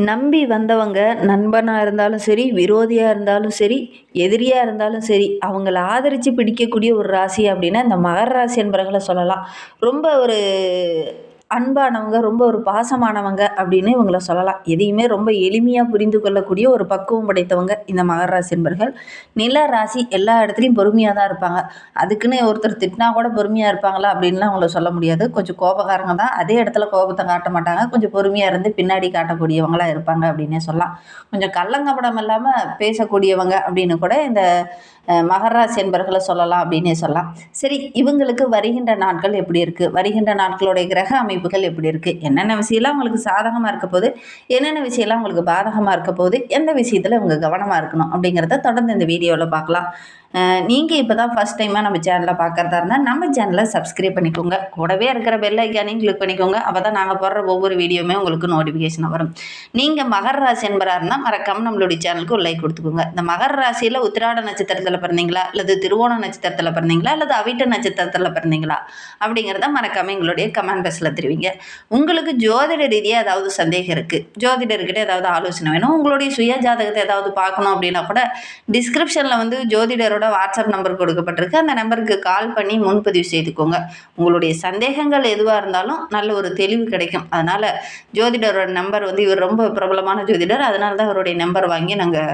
நம்பி வந்தவங்க நண்பனா இருந்தாலும் சரி, விரோதியா இருந்தாலும் சரி, எதிரியா இருந்தாலும் சரி, அவங்கள ஆதரிச்சு பிடிக்கக்கூடிய ஒரு ராசி அப்படின்னா, இந்த மகர ராசி என்பவர்கள சொல்லலாம். ரொம்ப ஒரு அன்பானவங்க, ரொம்ப ஒரு பாசமானவங்க அப்படின்னு இவங்கள சொல்லலாம். எதையுமே ரொம்ப எளிமையா புரிந்து கொள்ளக்கூடிய ஒரு பக்குவம் படைத்தவங்க இந்த மகர ராசி என்பர்கள். நில ராசி எல்லா இடத்துலயும் பொறுமையா தான் இருப்பாங்க. அதுக்குன்னு ஒருத்தர் திட்டினா கூட பொறுமையா இருப்பாங்களா அப்படின்லாம் அவங்கள சொல்ல முடியாது. கொஞ்சம் கோபக்காரங்க தான். அதே இடத்துல கோபத்த காட்ட மாட்டாங்க. கொஞ்சம் பொறுமையா இருந்து பின்னாடி காட்டக்கூடியவங்களா இருப்பாங்க அப்படின்னே சொல்லலாம். கொஞ்சம் கள்ளங்கபடம் இல்லாம பேசக்கூடியவங்க அப்படின்னு கூட இந்த மகர ராசி என்பர்கள சொல்லலாம் அப்படின்னே சொல்லலாம். சரி, இவங்களுக்கு வருகின்ற நாட்கள் எப்படி இருக்கு? வருகின்ற நாட்களுடைய கிரக அமைப்புகள் எப்படி இருக்கு? என்னென்ன விஷயம்லாம் உங்களுக்கு சாதகமா இருக்க போது? என்னென்ன விஷயம்லாம் உங்களுக்கு பாதகமா இருக்க போது? எந்த விஷயத்துல இவங்க கவனமா இருக்கணும்? அப்படிங்கிறத தொடர்ந்து இந்த வீடியோல பார்க்கலாம். நீங்க இப்ப தான் ஃபர்ஸ்ட் டைமா நம்ம சேனல பார்க்கறதா இருந்தா, நம்ம சேனல சப்ஸ்கிரைப் பண்ணிக்கோங்க. கூடவே இருக்கிற பெல் ஐகானையும் கிளிக் பண்ணிக்கோங்க. அப்பதான் நாங்க போடுற ஒவ்வொரு வீடியோவுமே உங்களுக்கு நோட்டிஃபிகேஷன் வரும். நீங்க மகர ராசி என்பவரா இருந்தா மறக்காம நம்மளுடைய சேனலுக்கு ஒரு லைக் கொடுத்துக்கோங்க. இந்த மகர ராசியில உத்திராட நட்சத்திரத்துல பிறந்தீங்களா? அல்லது திருவோண நட்சத்திரத்துல பிறந்தீங்களா? அல்லது அவிட்ட நட்சத்திரத்துல பிறந்தீங்களா? அப்படிங்கிறத மறக்காம எங்களுடைய கமெண்ட் பாக்ஸ்ல தெரிவிங்க. உங்களுக்கு ஜோதிட ரீதியா ஏதாவது சந்தேகம் இருக்கு, ஜோதிடர்கிட்ட ஏதாவது ஆலோசனை வேணும், உங்களுடைய சுய ஜாதகத்தை ஏதாவது பார்க்கணும் அப்படின்னா கூட டிஸ்கிரிப்ஷன்ல வந்து ஜோதிடரோட வாட்ஸ்அப் நம்பர் கொடுக்கப்பட்டிருக்கு. அந்த நம்பருக்கு கால் பண்ணி முன்பதிவு செய்துக்கோங்க. உங்களுடைய சந்தேகங்கள் எதுவாக இருந்தாலும் நல்ல ஒரு தெளிவு கிடைக்கும். அதனால ஜோதிடரோட நம்பர் வந்து இவர் ரொம்ப பிரபலமான ஜோதிடர். அதனால தான் அவருடைய நம்பர் வாங்கி நாங்கள்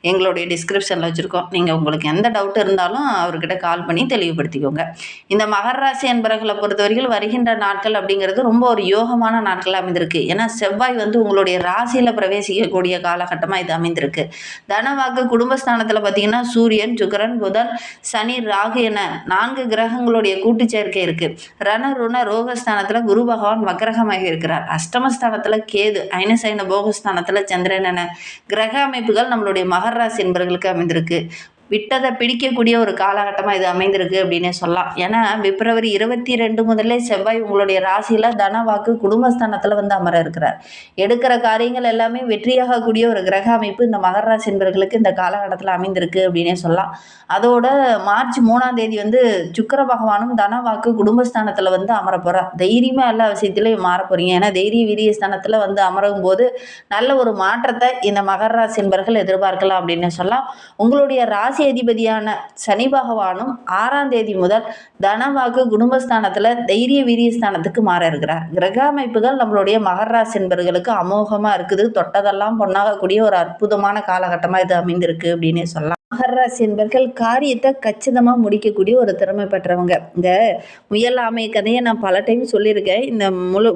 எங்களுடைய டிஸ்கிரிப்ஷனில் வச்சுருக்கோம். நீங்கள் உங்களுக்கு எந்த டவுட் இருந்தாலும் அவர்கிட்ட கால் பண்ணி தெளிவுபடுத்திக்கோங்க. இந்த மகர ராசி என்பவர்களை பொறுத்தவரைக்கும் வருகின்ற நாட்கள் அப்படிங்கிறது ரொம்ப ஒரு யோகமான நாட்கள் அமைந்திருக்கு. ஏன்னா செவ்வாய் வந்து உங்களுடைய ராசியில் பிரவேசிக்கக்கூடிய காலகட்டமாக இது அமைந்திருக்கு. தனவாக்கு குடும்பஸ்தானத்தில் பார்த்தீங்கன்னா சூரியன், சுக்கிரன், புதன், சனி, ராகு என 4 கிரகங்களுடைய கூட்டு சேர்க்கை இருக்கு. ரண ருண ரோகஸ்தானத்துல குரு பகவான் வக்ரகமாக இருக்கிறார். அஷ்டமஸ்தானத்துல கேது, ஐனசைன போகஸ்தானத்துல சந்திரன் என கிரக அமைப்புகள் நம்மளுடைய மகர ராசி என்பவர்களுக்கு அமைந்திருக்கு. விட்டதை பிடிக்கக்கூடிய ஒரு காலகட்டமாக இது அமைந்திருக்கு அப்படின்னே சொல்லலாம். ஏன்னா பிப்ரவரி 22 முதல்ல செவ்வாய் உங்களுடைய ராசியில் தனவாக்கு குடும்பஸ்தானத்தில் வந்து அமர இருக்கிறார். எடுக்கிற காரியங்கள் எல்லாமே வெற்றியாகக்கூடிய ஒரு கிரக அமைப்பு இந்த மகர ராசி என்பவர்களுக்கு இந்த காலகட்டத்தில் அமைந்திருக்கு அப்படின்னே சொல்லலாம். அதோட மார்ச் 3ஆம் தேதி வந்து சுக்கிர பகவானும் தனவாக்கு குடும்பஸ்தானத்தில் வந்து அமர போகிறார். தைரியமாக எல்லா விஷயத்திலையும் மாற போகிறீங்க. ஏன்னா தைரிய வீரிய ஸ்தானத்தில் வந்து அமரும் போது நல்ல ஒரு மாற்றத்தை இந்த மகர ராசி என்பவர்கள் எதிர்பார்க்கலாம் அப்படின்னு சொல்லலாம். உங்களுடைய ராசி அதிபதியான சனி பகவானும் 6ஆம் தேதி முதல் தனவாக்கு குடும்பஸ்தானத்துல தைரிய வீரிய ஸ்தானத்துக்கு மாற இருக்கிறார். கிரக அமைப்புகள் நம்மளுடைய மகர ராசி என்பவர்களுக்கு அமோகமா இருக்குது. தொட்டதெல்லாம் பொன்னாகக்கூடிய ஒரு அற்புதமான காலகட்டமா இது அமைந்திருக்கு அப்படின்னு சொல்லலாம். மகர ராசி என்பர்கள் காரியத்தை கச்சிதமா முடிக்கக்கூடிய ஒரு திறமை பெற்றவங்க. இந்த முயல் ஆமை கதையை நான் பல டைம் சொல்லியிருக்கேன். இந்த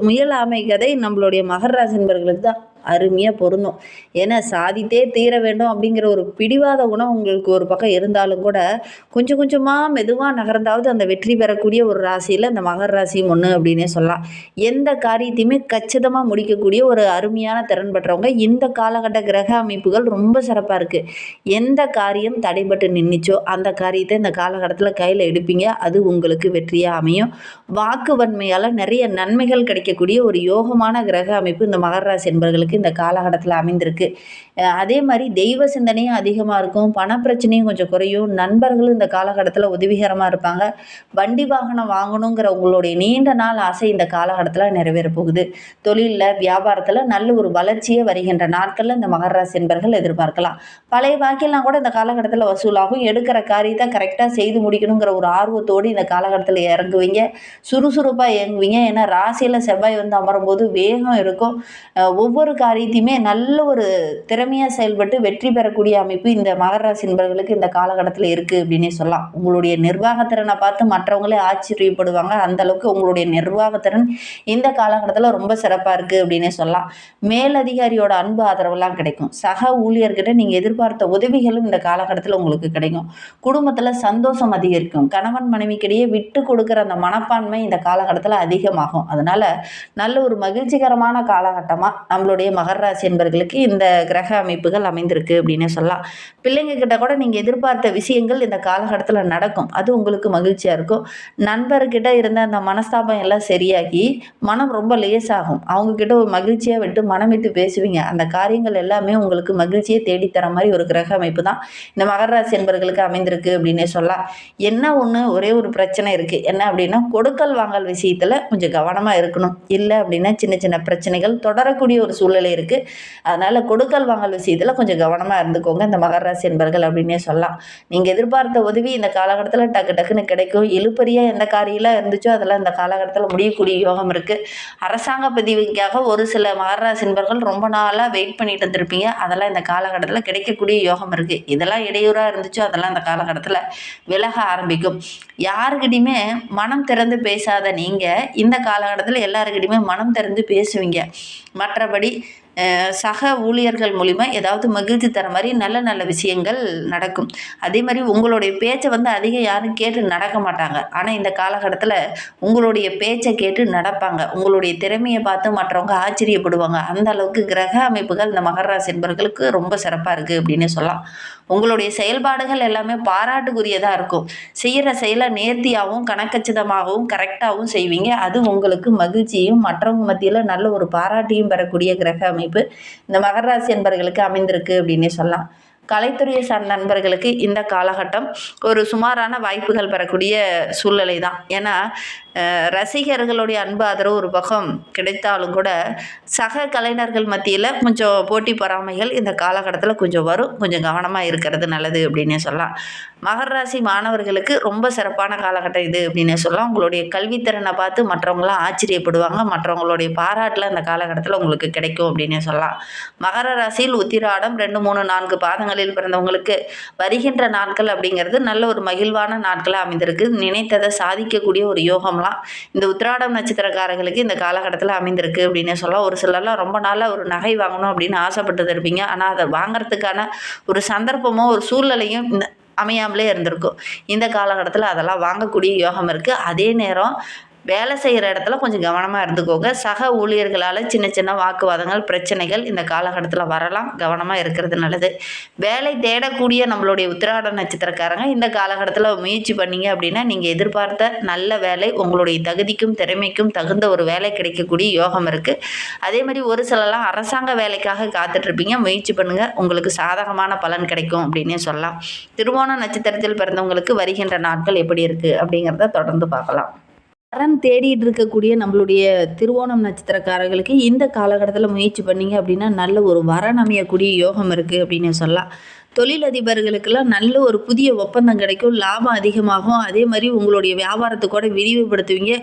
முயல் ஆமை கதை நம்மளுடைய மகர ராசி என்பர்களுக்கு தான் அருமையாக பொருந்தும். ஏன்னா சாதித்தே தீர வேண்டும் அப்படிங்கிற ஒரு பிடிவாத குணம் உங்களுக்கு ஒரு பக்கம் இருந்தாலும் கூட கொஞ்சம் கொஞ்சமாக மெதுவாக நகர்ந்தாவது அந்த வெற்றி பெறக்கூடிய ஒரு ராசியில் இந்த மகர ராசியும் ஒன்று அப்படின்னே சொல்லலாம். எந்த காரியத்தையுமே கச்சிதமாக முடிக்கக்கூடிய ஒரு அருமையான திறன் பெற்றவங்க. இந்த காலகட்ட கிரக அமைப்புகள் ரொம்ப சிறப்பாக இருக்குது. எந்த காரியம் தடைபட்டு நின்றுச்சோ அந்த காரியத்தை இந்த காலகட்டத்தில் கையில் எடுப்பீங்க. அது உங்களுக்கு வெற்றியாக அமையும். வாக்கு வன்மையால் நிறைய நன்மைகள் கிடைக்கக்கூடிய ஒரு யோகமான கிரக அமைப்பு இந்த மகர ராசி என்பவர்களுக்கு இந்த காலகட்டத்தில் அமைந்திருக்கு. அதே மாதிரி தெய்வ சிந்தனையும் அதிகமாக இருக்கும். பணப்பிரச்சனையும் கொஞ்சம் குறையும். நண்பர்களும் இந்த காலகட்டத்தில் உதவிகரமாக இருப்பாங்க. வண்டி வாகனம் வாங்கணுங்கிற உங்களுடைய நீண்ட நாள் ஆசை இந்த காலகட்டத்தில் நிறைவேற போகுது. தொழிலில் வியாபாரத்தில் நல்ல ஒரு வளர்ச்சியே வருகின்ற நாட்களில் இந்த மகர ராசி என்பவர்கள் எதிர்பார்க்கலாம். பழைய பாக்கியெல்லாம் கூட இந்த காலகட்டத்தில் வசூலாகும். எடுக்கிற காரியத்தை கரெக்டாக செய்து முடிக்கணுங்கிற ஒரு ஆர்வத்தோடு இந்த காலகட்டத்தில் இறங்குவீங்க. சுறுசுறுப்பாக இயங்குவீங்க. ஏன்னா ராசியில் செவ்வாய் வந்து அமரும்போது வேகம் இருக்கும். ஒவ்வொரு காரியத்தையுமே நல்ல ஒரு திறமையாக செயல்பட்டு வெற்றி பெறக்கூடிய அமைப்பு இந்த மகர ராசி என்பவர்களுக்கு இந்த காலகட்டத்தில் இருக்குது அப்படின்னே சொல்லலாம். உங்களுடைய நிர்வாகத்திறனை பார்த்து மற்றவங்களே ஆச்சரியப்படுவாங்க. அந்த அளவுக்கு உங்களுடைய நிர்வாகத்திறன் இந்த காலகட்டத்தில் ரொம்ப சிறப்பாக இருக்குது அப்படின்னே சொல்லலாம். மேலதிகாரியோட அன்பு ஆதரவெல்லாம் கிடைக்கும். சக ஊழியர்கிட்ட நீங்கள் எதிர்பார்த்த உதவிகளும் இந்த காலகட்டத்தில் உங்களுக்கு கிடைக்கும். குடும்பத்தில் சந்தோஷம் அதிகரிக்கும். கணவன் மனைவிக்கிடையே விட்டு கொடுக்குற அந்த மனப்பான்மை இந்த காலகட்டத்தில் அதிகமாகும். அதனால நல்ல ஒரு மகிழ்ச்சிகரமான காலகட்டமாக நம்மளுடைய மகர ராசி என்பவர்களுக்கு இந்த கிரக அமைப்புகள் அமைந்திருக்கு அப்படின்னு சொல்லலாம். பிள்ளைங்க கிட்ட கூட நீங்கள் எதிர்பார்த்த விஷயங்கள் இந்த காலகட்டத்தில் நடக்கும். அது உங்களுக்கு மகிழ்ச்சியாக இருக்கும். நண்பர்கிட்ட இருந்த அந்த மனஸ்தாபம் எல்லாம் சரியாகி மனம் ரொம்ப லேசாகும். அவங்கக்கிட்ட ஒரு மகிழ்ச்சியாக விட்டு மனம் விட்டு பேசுவீங்க. அந்த காரியங்கள் எல்லாமே உங்களுக்கு மகிழ்ச்சியை தேடித்தர மாதிரி ஒரு கிரக அமைப்பு தான் இந்த மகர ராசி என்பவர்களுக்கு அமைந்திருக்கு அப்படின்னே சொல்லலாம். என்ன ஒன்று ஒரே ஒரு பிரச்சனை இருக்குது. என்ன அப்படின்னா கொடுக்கல் வாங்கல் விஷயத்தில் கொஞ்சம் கவனமாக இருக்கணும். இல்லை அப்படின்னா சின்ன சின்ன பிரச்சனைகள் தொடரக்கூடிய ஒரு சூழ்நிலை சூழ்நிலை இருக்குது. அதனால் கொடுக்கல் வாங்கல் விஷயத்தில் கொஞ்சம் கவனமாக இருந்துக்கோங்க இந்த மகர ராசி என்பர்கள் அப்படின்னே சொல்லலாம். நீங்கள் எதிர்பார்த்த உதவி இந்த காலகட்டத்தில் டக்கு டக்குன்னு கிடைக்கும். இழுபறியாக எந்த காரியம்லாம் இருந்துச்சோ அதெல்லாம் இந்த காலகட்டத்தில் முடியக்கூடிய யோகம் இருக்குது. அரசாங்க பதிவுக்காக ஒரு சில மகர ராசி என்பர்கள் ரொம்ப நாளாக வெயிட் பண்ணிட்டு இருந்திருப்பீங்க. அதெல்லாம் இந்த காலகட்டத்தில் கிடைக்கக்கூடிய யோகம் இருக்குது. இதெல்லாம் இடையூறாக இருந்துச்சோ அதெல்லாம் இந்த காலகட்டத்தில் விலக ஆரம்பிக்கும். யாருக்கிட்டையுமே மனம் திறந்து பேசாத நீங்கள் இந்த காலகட்டத்தில் எல்லாருக்கிட்டையுமே மனம் திறந்து பேசுவீங்க. மற்றபடி சக ஊழியர்கள் மூலிமா ஏதாவது மகிழ்ச்சி தர மாதிரி நல்ல நல்ல விஷயங்கள் நடக்கும். அதே மாதிரி உங்களுடைய பேச்சை அதிகம் யாரும் கேட்டு நடக்க மாட்டாங்க. ஆனால் இந்த காலகட்டத்தில் உங்களுடைய பேச்சை கேட்டு நடப்பாங்க. உங்களுடைய திறமையை பார்த்து மற்றவங்க ஆச்சரியப்படுவாங்க. அந்த அளவுக்கு கிரக அமைப்புகள் இந்த மகர ராசி என்பவர்களுக்கு ரொம்ப சிறப்பாக இருக்குது அப்படின்னு சொல்லலாம். உங்களுடைய செயல்பாடுகள் எல்லாமே பாராட்டுக்குரியதாக இருக்கும். செய்கிற செயலை நேர்த்தியாகவும் கணக்கச்சிதமாகவும் கரெக்டாகவும் செய்வீங்க. அது உங்களுக்கு மகிழ்ச்சியும் மற்றவங்க மத்தியில் நல்ல ஒரு பாராட்டியும் பெறக்கூடிய கிரக அமைப்பு இந்த மகர ராசி என்பவர்களுக்கு அமைந்திருக்கு அப்படின்னே சொல்லலாம். கலைத்துறையை சார்ந்த நண்பர்களுக்கு இந்த காலகட்டம் ஒரு சுமாரான வாய்ப்புகள் பெறக்கூடிய சூழ்நிலை தான். ஏன்னா ரசிகர்களுடைய அன்பு ஆதரவு ஒரு பக்கம் கிடைத்தாலும் கூட சக கலைஞர்கள் மத்தியில் கொஞ்சம் போட்டி பொறாமைகள் இந்த காலகட்டத்தில் கொஞ்சம் வரும். கொஞ்சம் கவனமாக இருக்கிறது நல்லது அப்படின்னே சொல்லலாம். மகர ராசி மாணவர்களுக்கு ரொம்ப சிறப்பான காலகட்டம் இது அப்படின்னே சொல்லலாம். உங்களுடைய கல்வித்திறனை பார்த்து மற்றவங்களாம் ஆச்சரியப்படுவாங்க. மற்றவங்களுடைய பாராட்டில் இந்த காலகட்டத்தில் உங்களுக்கு கிடைக்கும் அப்படின்னே சொல்லலாம். மகர ராசியில் உத்திராடம் 2, 3, 4 பாதங்களில் பிறந்தவங்களுக்கு வருகின்ற நாட்கள் அப்படிங்கிறது நல்ல ஒரு மகிழ்வான நாட்களாக அமைந்திருக்கு. நினைத்ததை சாதிக்கக்கூடிய ஒரு யோகம்லாம் இந்த உத்திராடம் நட்சத்திரக்காரர்களுக்கு இந்த காலகட்டத்தில் அமைந்திருக்கு அப்படின்னு சொல்லலாம். ஒரு சிலர்லாம் ரொம்ப நாளாக ஒரு நகை வாங்கணும் அப்படின்னு ஆசைப்பட்டு இருப்பீங்க. ஆனால் அதை வாங்கிறதுக்கான ஒரு சந்தர்ப்பமோ ஒரு சூழ்நிலையும் அமையாமலே இருந்திருக்கும். இந்த காலகட்டத்தில் அதெல்லாம் வாங்கக்கூடிய யோகம் இருக்குது. அதே நேரம் வேலை செய்கிற இடத்துல கொஞ்சம் கவனமாக இருந்துக்கோங்க. சக ஊழியர்களால் சின்ன சின்ன வாக்குவாதங்கள் பிரச்சனைகள் இந்த காலகட்டத்தில் வரலாம். கவனமாக இருக்கிறது நல்லது. வேலை தேடக்கூடிய நம்மளுடைய உத்திராட நட்சத்திரக்காரங்க இந்த காலகட்டத்தில் முயற்சி பண்ணீங்க அப்படின்னா நீங்கள் எதிர்பார்த்த நல்ல வேலை உங்களுடைய தகுதிக்கும் திறமைக்கும் தகுந்த ஒரு வேலை கிடைக்கக்கூடிய யோகம் இருக்குது. அதே மாதிரி ஒரு சிலலாம் அரசாங்க வேலைக்காக காத்துட்ருப்பீங்க. முயற்சி பண்ணுங்கள், உங்களுக்கு சாதகமான பலன் கிடைக்கும் அப்படின்னே சொல்லலாம். திருவோண நட்சத்திரத்தில் பிறந்தவங்களுக்கு வருகின்ற நாட்கள் எப்படி இருக்குது அப்படிங்கிறத தொடர்ந்து பார்க்கலாம். வரன் தேடிட்டு இருக்கக்கூடிய நம்மளுடைய திருவோணம் நட்சத்திரக்காரர்களுக்கு இந்த காலகட்டத்தில் முயற்சி பண்ணிங்க அப்படின்னா நல்ல ஒரு வரன் அமையக்கூடிய யோகம் இருக்குது அப்படின்னு சொல்லலாம். தொழிலதிபர்களுக்கெல்லாம் நல்ல ஒரு புதிய ஒப்பந்தம் கிடைக்கும். லாபம் அதிகமாகும். அதே மாதிரி உங்களுடைய வியாபாரத்தை கூட விரிவுபடுத்துவீங்க.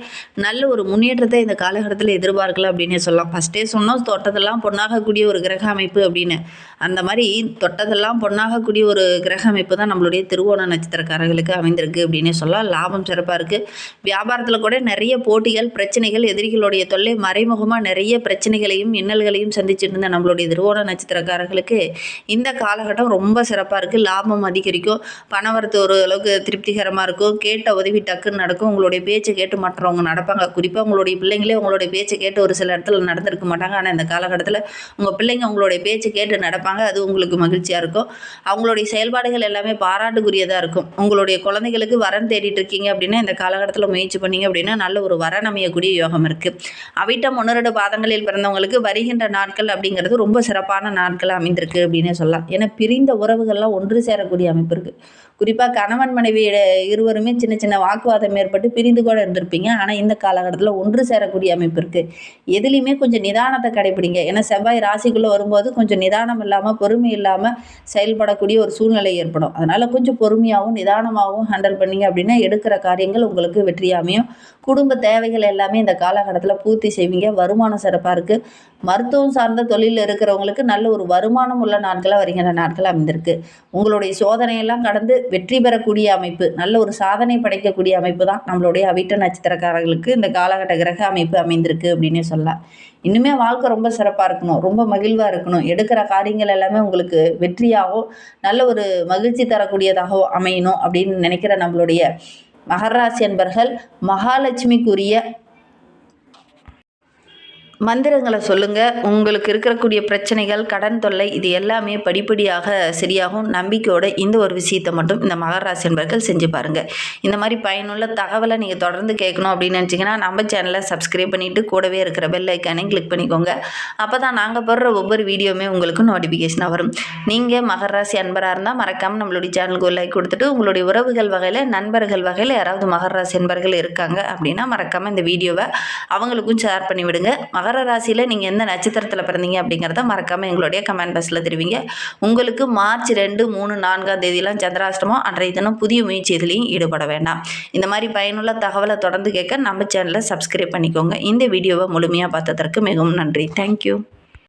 நல்ல ஒரு முன்னேற்றத்தை இந்த காலகட்டத்தில் எதிர்பார்க்கலாம் அப்படின்னே சொல்லலாம். ஃபஸ்ட்டே சொன்னோம் தொட்டதெல்லாம் பொன்னாகக்கூடிய ஒரு கிரக அமைப்பு அப்படின்னு. அந்த மாதிரி தொட்டதெல்லாம் பொன்னாகக்கூடிய ஒரு கிரக அமைப்பு தான் நம்மளுடைய திருவோண நட்சத்திரக்காரர்களுக்கு அமைந்திருக்கு அப்படின்னே சொல்லலாம். லாபம் சிறப்பாக இருக்குது. வியாபாரத்தில் கூட நிறைய போட்டிகள் பிரச்சனைகள் எதிரிகளுடைய தொல்லை மறைமுகமாக நிறைய பிரச்சனைகளையும் இன்னல்களையும் சந்திச்சுட்டு இருந்த நம்மளுடைய திருவோண நட்சத்திரக்காரர்களுக்கு இந்த காலகட்டம் ரொம்ப சிறப்பாக இருக்குது. லாபம் அதிகரிக்கும். பணவரத்து ஒரு அளவுக்கு திருப்திகரமாக இருக்கும். கேட்ட உதவி டக்குன்னு நடக்கும். உங்களுடைய பேச்சை கேட்டு மற்றவங்க நடப்பாங்க. குறிப்பாக உங்களுடைய பிள்ளைங்களே உங்களுடைய பேச்சை கேட்டு ஒரு சில இடத்துல நடந்திருக்க மாட்டாங்க. ஆனால் இந்த காலகட்டத்தில் உங்கள் பிள்ளைங்க உங்களுடைய பேச்சை கேட்டு நடப்பாங்க. அது உங்களுக்கு மகிழ்ச்சியாக இருக்கும். அவங்களுடைய செயல்பாடுகள் எல்லாமே பாராட்டுக்குரியதாக இருக்கும். உங்களுடைய குழந்தைகளுக்கு வரன் தேடிட்டு இருக்கீங்க அப்படின்னா இந்த காலகட்டத்தில் முயற்சி பண்ணீங்க அப்படின்னா நல்ல ஒரு வரன் அமையக்கூடிய யோகம் இருக்குது. அவிட்டம் 1, 2 பாதங்களில் பிறந்தவங்களுக்கு வருகின்ற நாட்கள் அப்படிங்கிறது ரொம்ப சிறப்பான நாட்கள் அமைந்திருக்கு அப்படின்னே சொல்லலாம். ஏன்னா பிரிந்த உறவுகள்லாம் ஒன்று சேரக்கூடிய அமைப்பு இருக்குது. குறிப்பாக கணவன் மனைவி இருவருமே சின்ன சின்ன வாக்குவாதம் ஏற்பட்டு பிரிந்து கூட இருந்திருப்பீங்க. ஆனால் இந்த காலகட்டத்தில் ஒன்று சேரக்கூடிய அமைப்பு இருக்குது. எதுலேயுமே கொஞ்சம் நிதானத்தை கடைப்பிடிங்க. ஏன்னா செவ்வாய் ராசிக்குள்ளே வரும்போது கொஞ்சம் நிதானம் இல்லாமல் பொறுமை இல்லாமல் செயல்படக்கூடிய ஒரு சூழ்நிலை ஏற்படும். அதனால் கொஞ்சம் பொறுமையாகவும் நிதானமாகவும் ஹேண்டில் பண்ணிங்க அப்படின்னா எடுக்கிற காரியங்கள் உங்களுக்கு வெற்றியாமையும். குடும்ப தேவைகள் எல்லாமே இந்த காலகட்டத்தில் பூர்த்தி செய்வீங்க. வருமானம் சிறப்பாக இருக்குது. மருத்துவம் சார்ந்த தொழிலில் இருக்கிறவங்களுக்கு நல்ல ஒரு வருமானம் உள்ள நாட்களாக வருகின்ற நாட்கள் அமைந்திருக்கு. உங்களுடைய சோதனையெல்லாம் கடந்து வெற்றி பெறக்கூடிய அமைப்பு, நல்ல ஒரு சாதனை படைக்கக்கூடிய அமைப்பு தான் நம்மளுடைய அவிட்ட நட்சத்திரக்காரர்களுக்கு இந்த காலகட்ட கிரக அமைப்பு அமைந்திருக்கு அப்படின்னே சொல்லலாம். இன்னுமே வாழ்க்கை ரொம்ப சிறப்பாக இருக்கணும், ரொம்ப மகிழ்வாக இருக்கணும். எடுக்கிற காரியங்கள் எல்லாமே உங்களுக்கு வெற்றியாகவும் நல்ல ஒரு மகிழ்ச்சி தரக்கூடியதாகவும் அமையணும் அப்படின்னு நினைக்கிற நம்மளுடைய மகர ராசி அன்பர்கள் மகாலட்சுமிக்குரிய மந்திரங்களை சொல்லுங்கள். உங்களுக்கு இருக்கக்கூடிய பிரச்சனைகள் கடன் தொல்லை இது எல்லாமே படிப்படியாக சரியாகும். நம்பிக்கையோட இந்த ஒரு விஷயத்தை மட்டும் இந்த மகர ராசி என்பர்கள் செஞ்சு பாருங்கள். இந்த மாதிரி பயனுள்ள தகவலை நீங்கள் தொடர்ந்து கேட்கணும் அப்படின்னு நினச்சிங்கன்னா நம்ம சேனலை சப்ஸ்கிரைப் பண்ணிவிட்டு கூடவே இருக்கிற பெல் ஐக்கானை கிளிக் பண்ணிக்கோங்க. அப்போ தான் நாங்கள் போடுற ஒவ்வொரு வீடியோவுமே உங்களுக்கு நோட்டிஃபிகேஷனாக வரும். நீங்கள் மகர ராசி அன்பராக இருந்தால் மறக்காமல் நம்மளுடைய சேனலுக்கு ஒரு லைக் கொடுத்துட்டு உங்களுடைய உறவுகள் வகையில் நண்பர்கள் வகையில் யாராவது மகர ராசி அன்பர்கள் இருக்காங்க அப்படின்னா மறக்காமல் இந்த வீடியோவை அவங்களுக்கும் ஷேர் பண்ணிவிடுங்க. மகர ராசியில் நீங்கள் எந்த நட்சத்திரத்தில் பிறந்தீங்க அப்படிங்கிறத மறக்காமல் எங்களுடைய கமெண்ட் பாக்ஸில் தெரிவிங்க. உங்களுக்கு மார்ச் 2, 3, 4ஆம் தேதியெல்லாம் சந்திராஷ்டமம். அன்றைய தினம் புதிய முயற்சி எதுலையும் ஈடுபட வேண்டாம். இந்த மாதிரி பயனுள்ள தகவலை தொடர்ந்து கேட்க நம்ம சேனலை சப்ஸ்கிரைப் பண்ணிக்கோங்க. இந்த வீடியோவை முழுமையாக பார்த்ததற்கு மிகவும் நன்றி. தேங்க்யூ.